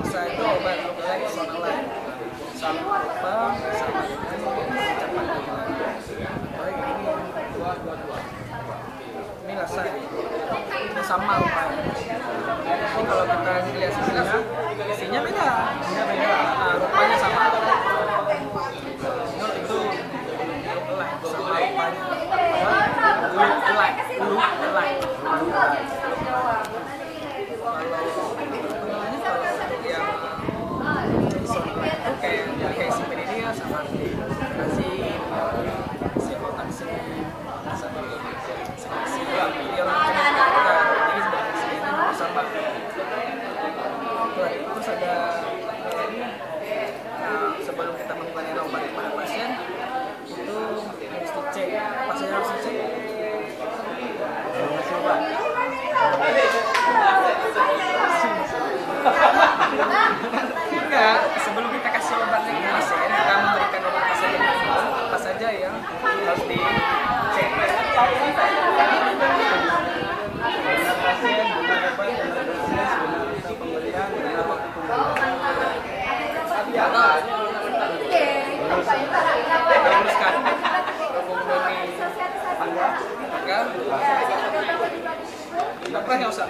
Saya itu obat lookalike sonalite sama rupa sama ucapan baik ini rasa ini sama rupanya. Ini kalau kita lihat isinya beda. Nah, rupanya sama. Itu lookalike sama rupanya. Lookalike. Kayak si Peredia sama si Otaksi sama si yang sama. Terus ada sebelum kita menggunakan obat pada pasien itu harus dicek, pasien harus dicek. Enggak, sebelum kita kasih obat ke pasien, kita memberikan obat pasien apa saja yang harus dicek. Apa yang usah?